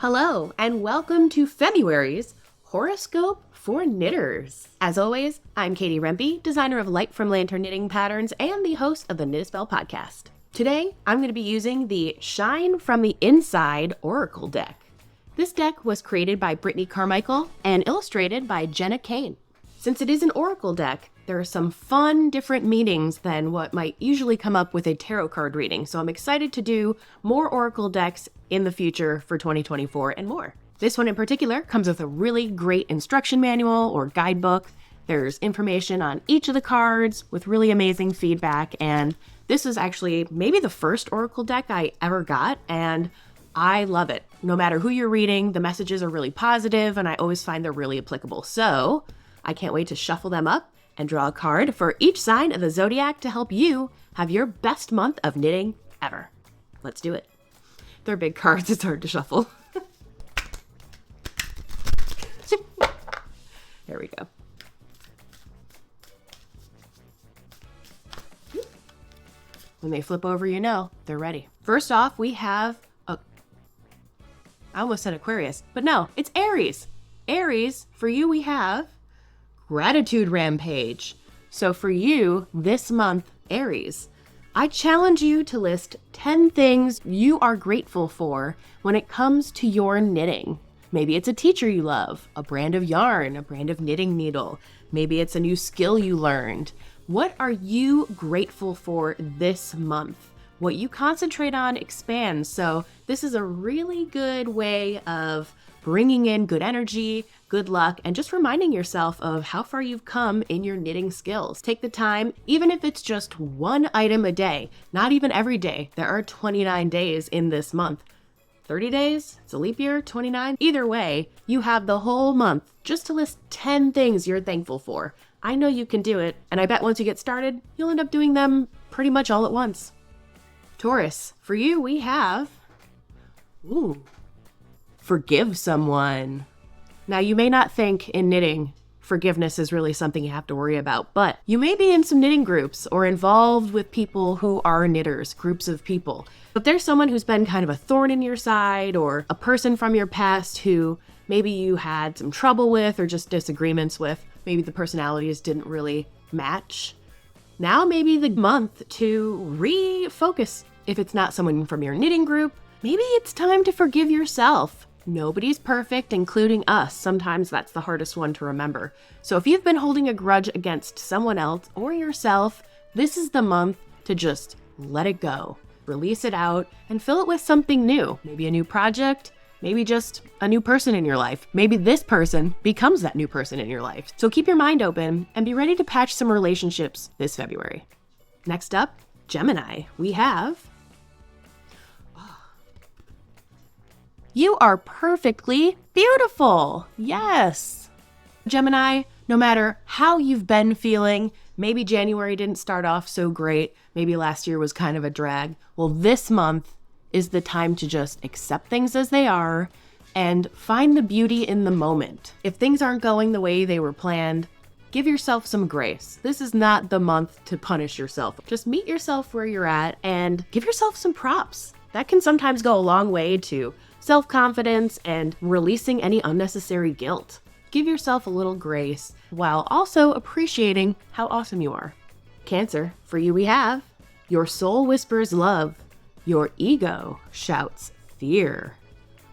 Hello, and welcome to February's Horoscope for Knitters. As always, I'm Katie Rempe, designer of Light from Lantern knitting patterns and the host of the Knit a Spell podcast. Today, I'm going to be using the Shine from the Inside Oracle deck. This deck was created by Brittany Carmichael and illustrated by Jenna Kane. Since it is an oracle deck, there are some fun, different meanings than what might usually come up with a tarot card reading, so I'm excited to do more oracle decks in the future for 2024 and more. This one in particular comes with a really great instruction manual or guidebook. There's information on each of the cards with really amazing feedback, and this is actually maybe the first oracle deck I ever got, and I love it. No matter who you're reading, the messages are really positive, and I always find they're really applicable. So I can't wait to shuffle them up and draw a card for each sign of the zodiac to help you have your best month of knitting ever. Let's do it. They're big cards, it's hard to shuffle. There we go. When they flip over, you know they're ready. First off, we have I almost said Aquarius, but no, it's Aries. Aries, for you we have Gratitude Rampage. So for you, this month, Aries, I challenge you to list 10 things you are grateful for when it comes to your knitting. Maybe it's a teacher you love, a brand of yarn, a brand of knitting needle. Maybe it's a new skill you learned. What are you grateful for this month? What you concentrate on expands. So this is a really good way of bringing in good energy, good luck, and just reminding yourself of how far you've come in your knitting skills. Take the time, even if it's just one item a day, not even every day. There are 29 days in this month. 30 days? It's a leap year, 29? Either way, you have the whole month just to list 10 things you're thankful for. I know you can do it, and I bet once you get started, you'll end up doing them pretty much all at once. Taurus, for you, we have forgive someone. Now, you may not think in knitting forgiveness is really something you have to worry about, but you may be in some knitting groups or involved with people who are knitters, groups of people. If there's someone who's been kind of a thorn in your side or a person from your past who maybe you had some trouble with or just disagreements with, maybe the personalities didn't really match, now may be the month to refocus. If it's not someone from your knitting group, maybe it's time to forgive yourself. Nobody's perfect, including us. Sometimes that's the hardest one to remember. So if you've been holding a grudge against someone else or yourself, this is the month to just let it go. Release it out and fill it with something new. Maybe a new project, maybe just a new person in your life. Maybe this person becomes that new person in your life. So keep your mind open and be ready to patch some relationships this February. Next up, Gemini, we have you are perfectly beautiful. Yes. Gemini, no matter how you've been feeling, maybe January didn't start off so great. Maybe last year was kind of a drag. Well, this month is the time to just accept things as they are and find the beauty in the moment. If things aren't going the way they were planned, give yourself some grace. This is not the month to punish yourself. Just meet yourself where you're at and give yourself some props. That can sometimes go a long way to self-confidence and releasing any unnecessary guilt. Give yourself a little grace while also appreciating how awesome you are. Cancer, for you we have your soul whispers love, your ego shouts fear.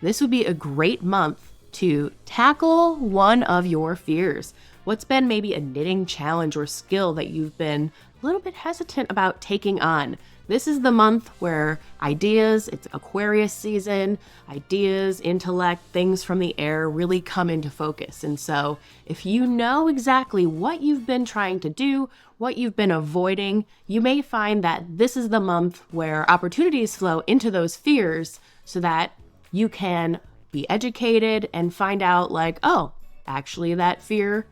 This would be a great month to tackle one of your fears. What's been maybe a knitting challenge or skill that you've been a little bit hesitant about taking on? This is the month where ideas, it's Aquarius season, ideas, intellect, things from the air really come into focus. And so if you know exactly what you've been trying to do, what you've been avoiding, you may find that this is the month where opportunities flow into those fears so that you can be educated and find out like, oh, actually that fear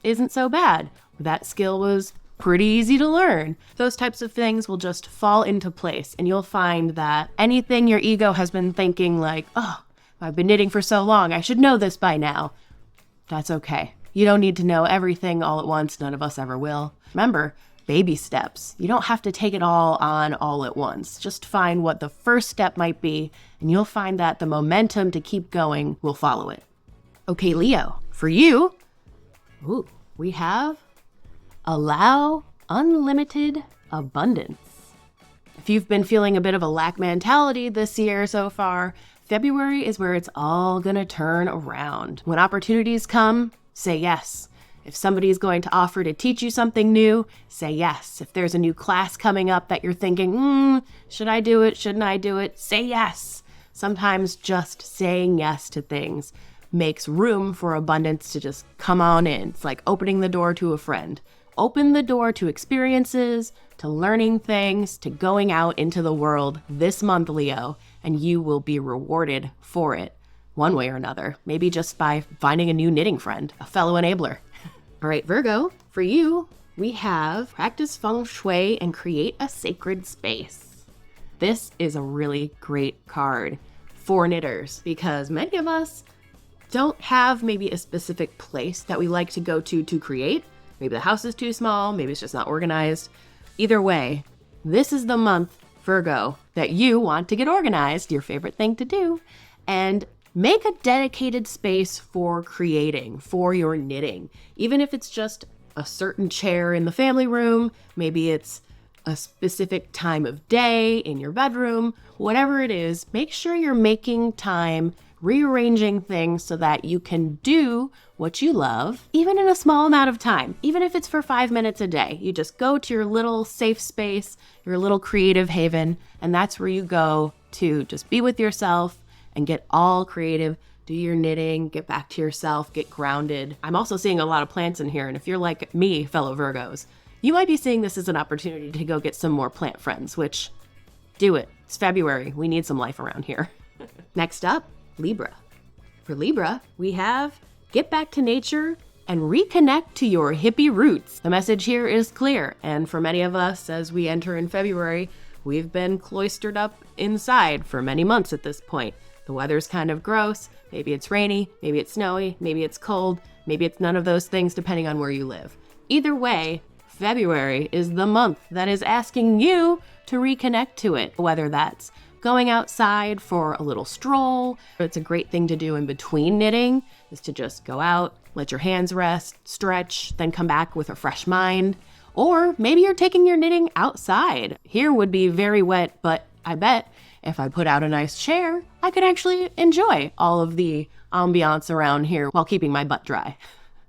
isn't so bad. That skill was pretty easy to learn. Those types of things will just fall into place, and you'll find that anything your ego has been thinking like, oh, I've been knitting for so long, I should know this by now. That's okay. You don't need to know everything all at once. None of us ever will. Remember, baby steps. You don't have to take it all on all at once. Just find what the first step might be, and you'll find that the momentum to keep going will follow it. Okay, Leo, for you, we have allow unlimited abundance. If you've been feeling a bit of a lack mentality this year so far, February is where it's all gonna turn around. When opportunities come, say yes. If somebody's going to offer to teach you something new, say yes. If there's a new class coming up that you're thinking, should I do it? Shouldn't I do it? Say yes. Sometimes just saying yes to things makes room for abundance to just come on in. It's like opening the door to a friend. Open the door to experiences, to learning things, to going out into the world this month, Leo, and you will be rewarded for it one way or another. Maybe just by finding a new knitting friend, a fellow enabler. All right, Virgo, for you, we have practice feng shui and create a sacred space. This is a really great card for knitters because many of us don't have maybe a specific place that we like to go to create. Maybe the house is too small, maybe it's just not organized. Either way, this is the month, Virgo, that you want to get organized, your favorite thing to do, and make a dedicated space for creating, for your knitting. Even if it's just a certain chair in the family room, maybe it's a specific time of day in your bedroom, whatever it is, make sure you're making time, rearranging things so that you can do what you love, even in a small amount of time. Even if it's for 5 minutes a day, you just go to your little safe space, your little creative haven, and that's where you go to just be with yourself and get all creative, do your knitting, get back to yourself, get grounded. I'm also seeing a lot of plants in here, and if you're like me, fellow Virgos, you might be seeing this as an opportunity to go get some more plant friends, which, do it. It's February. We need some life around here. Next up, Libra. For Libra, we have get back to nature and reconnect to your hippie roots. The message here is clear, and for many of us, as we enter in February, we've been cloistered up inside for many months at this point. The weather's kind of gross. Maybe it's rainy, maybe it's snowy, maybe it's cold, maybe it's none of those things depending on where you live. Either way, February is the month that is asking you to reconnect to it, whether that's going outside for a little stroll. It's a great thing to do in between knitting, is to just go out, let your hands rest, stretch, then come back with a fresh mind. Or maybe you're taking your knitting outside. Here would be very wet, but I bet if I put out a nice chair, I could actually enjoy all of the ambiance around here while keeping my butt dry.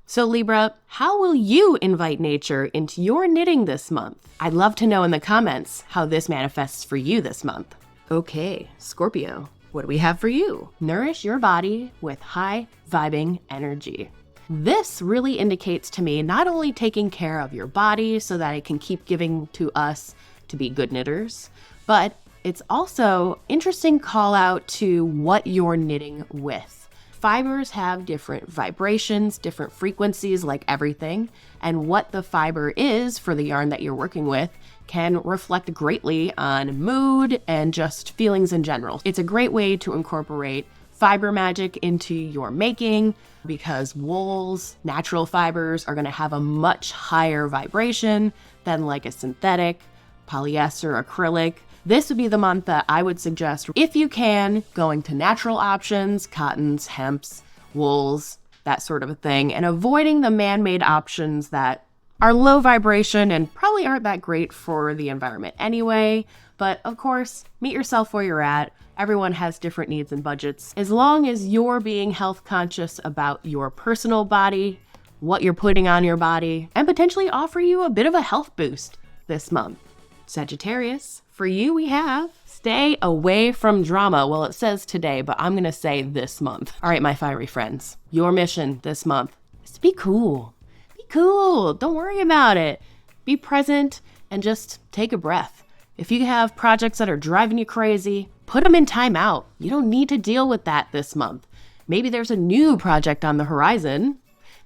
So Libra, how will you invite nature into your knitting this month? I'd love to know in the comments how this manifests for you this month. Okay, Scorpio, what do we have for you? Nourish your body with high vibing energy. This really indicates to me not only taking care of your body so that it can keep giving to us to be good knitters, but it's also interesting call out to what you're knitting with. Fibers have different vibrations, different frequencies like everything, and what the fiber is for the yarn that you're working with can reflect greatly on mood and just feelings in general. It's a great way to incorporate fiber magic into your making because wools, natural fibers, are going to have a much higher vibration than like a synthetic, polyester, acrylic. This would be the month that I would suggest, if you can, going to natural options, cottons, hemps, wools, that sort of a thing, and avoiding the man-made options that are low vibration and probably aren't that great for the environment anyway. But of course, meet yourself where you're at. Everyone has different needs and budgets. As long as you're being health conscious about your personal body, what you're putting on your body, and potentially offer you a bit of a health boost this month. Sagittarius, for you we have stay away from drama. Well, it says today, but I'm going to say this month. All right, my fiery friends, your mission this month is to be cool. Be cool. Don't worry about it. Be present and just take a breath. If you have projects that are driving you crazy, put them in timeout. You don't need to deal with that this month. Maybe there's a new project on the horizon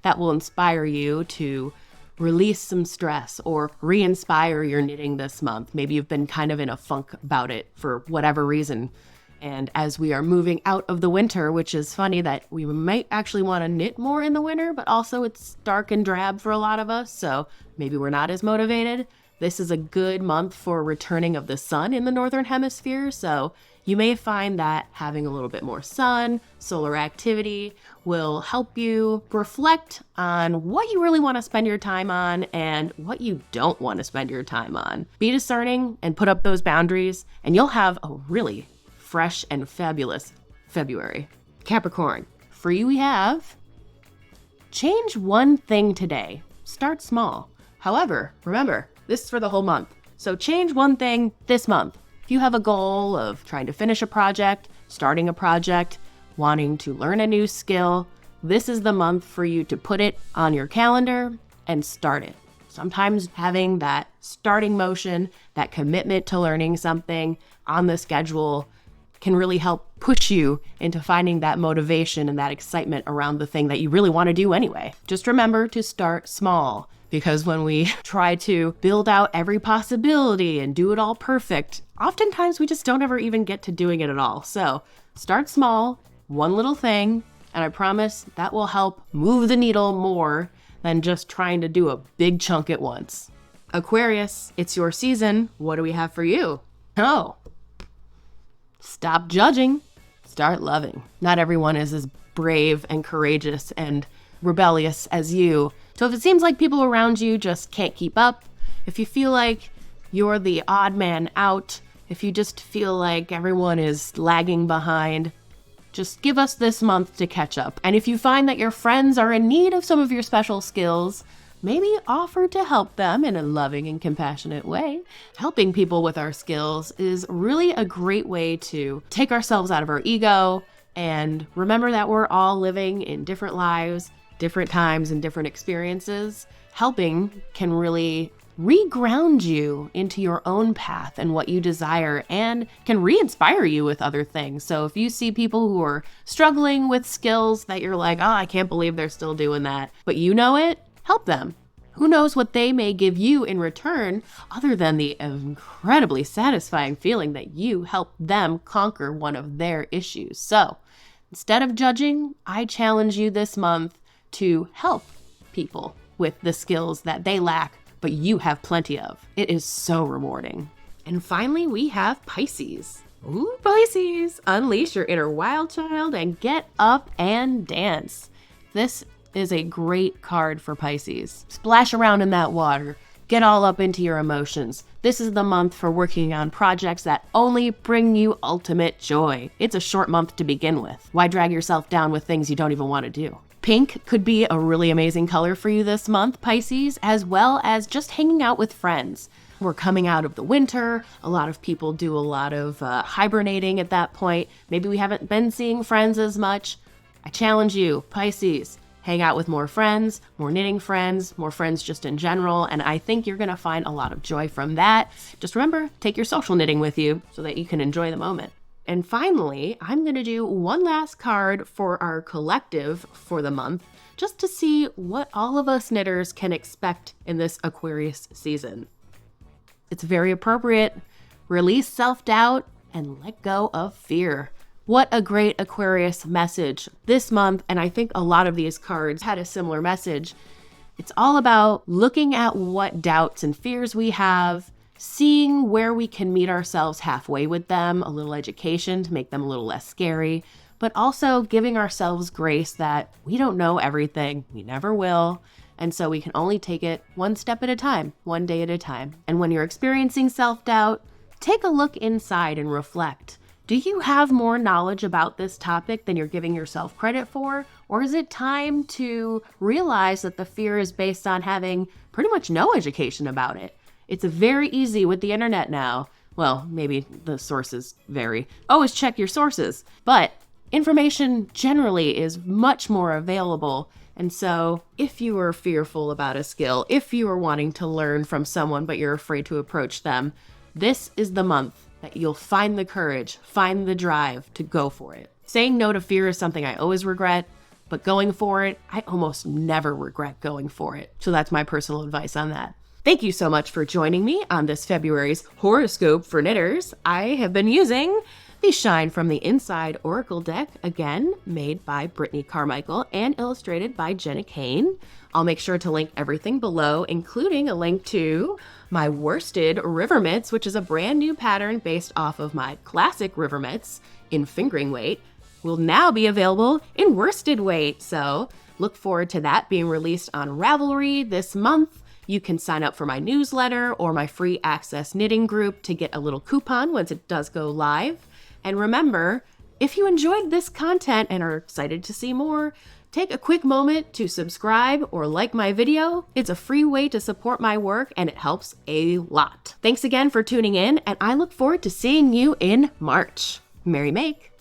that will inspire you to release some stress or re-inspire your knitting this month. Maybe you've been kind of in a funk about it for whatever reason. And as we are moving out of the winter, which is funny that we might actually want to knit more in the winter, but also it's dark and drab for a lot of us, so maybe we're not as motivated. This is a good month for returning of the sun in the northern hemisphere, so you may find that having a little bit more sun, solar activity will help you reflect on what you really want to spend your time on and what you don't want to spend your time on. Be discerning and put up those boundaries, and you'll have a really fresh and fabulous February. Capricorn, for you we have change one thing today. Start small. However, remember, this is for the whole month. So change one thing this month. If you have a goal of trying to finish a project, starting a project, wanting to learn a new skill, this is the month for you to put it on your calendar and start it. Sometimes having that starting motion, that commitment to learning something on the schedule can really help push you into finding that motivation and that excitement around the thing that you really want to do anyway. Just remember to start small, because when we try to build out every possibility and do it all perfect, oftentimes we just don't ever even get to doing it at all. So start small, one little thing, and I promise that will help move the needle more than just trying to do a big chunk at once. Aquarius, it's your season. What do we have for you? Oh, stop judging, start loving. Not everyone is as brave and courageous and rebellious as you. So if it seems like people around you just can't keep up, if you feel like you're the odd man out, if you just feel like everyone is lagging behind, just give us this month to catch up. And if you find that your friends are in need of some of your special skills, maybe offer to help them in a loving and compassionate way. Helping people with our skills is really a great way to take ourselves out of our ego and remember that we're all living in different lives, different times, and different experiences. Helping can really reground you into your own path and what you desire, and can re-inspire you with other things. So if you see people who are struggling with skills that you're like, oh, I can't believe they're still doing that, but you know it, help them. Who knows what they may give you in return other than the incredibly satisfying feeling that you helped them conquer one of their issues. So instead of judging, I challenge you this month to help people with the skills that they lack, but you have plenty of. It is so rewarding. And finally, we have Pisces. Ooh, Pisces! Unleash your inner wild child and get up and dance. This is a great card for Pisces. Splash around in that water. Get all up into your emotions. This is the month for working on projects that only bring you ultimate joy. It's a short month to begin with. Why drag yourself down with things you don't even want to do? Pink could be a really amazing color for you this month, Pisces, as well as just hanging out with friends. We're coming out of the winter. A lot of people do a lot of hibernating at that point. Maybe we haven't been seeing friends as much. I challenge you, Pisces, hang out with more friends, more knitting friends, more friends just in general, and I think you're going to find a lot of joy from that. Just remember, take your social knitting with you so that you can enjoy the moment. And finally, I'm going to do one last card for our collective for the month, just to see what all of us knitters can expect in this Aquarius season. It's very appropriate. Release self-doubt and let go of fear. What a great Aquarius message this month, and I think a lot of these cards had a similar message. It's all about looking at what doubts and fears we have, seeing where we can meet ourselves halfway with them, a little education to make them a little less scary, but also giving ourselves grace that we don't know everything, we never will, and so we can only take it one step at a time, one day at a time. And when you're experiencing self-doubt, take a look inside and reflect. Do you have more knowledge about this topic than you're giving yourself credit for? Or is it time to realize that the fear is based on having pretty much no education about it? It's very easy with the internet now. Well, maybe the sources vary. Always check your sources. But information generally is much more available. And so if you are fearful about a skill, if you are wanting to learn from someone but you're afraid to approach them, this is the month that you'll find the courage, find the drive to go for it. Saying no to fear is something I always regret, but going for it, I almost never regret going for it. So that's my personal advice on that. Thank you so much for joining me on this February's horoscope for knitters. I have been using They shine from the Inside Oracle deck, again, made by Brittany Carmichael and illustrated by Jenna Kane. I'll make sure to link everything below, including a link to my worsted river mitts, which is a brand new pattern based off of my classic river mitts in fingering weight, will now be available in worsted weight. So look forward to that being released on Ravelry this month. You can sign up for my newsletter or my free access knitting group to get a little coupon once it does go live. And remember, if you enjoyed this content and are excited to see more, take a quick moment to subscribe or like my video. It's a free way to support my work and it helps a lot. Thanks again for tuning in, and I look forward to seeing you in March. Merry Make!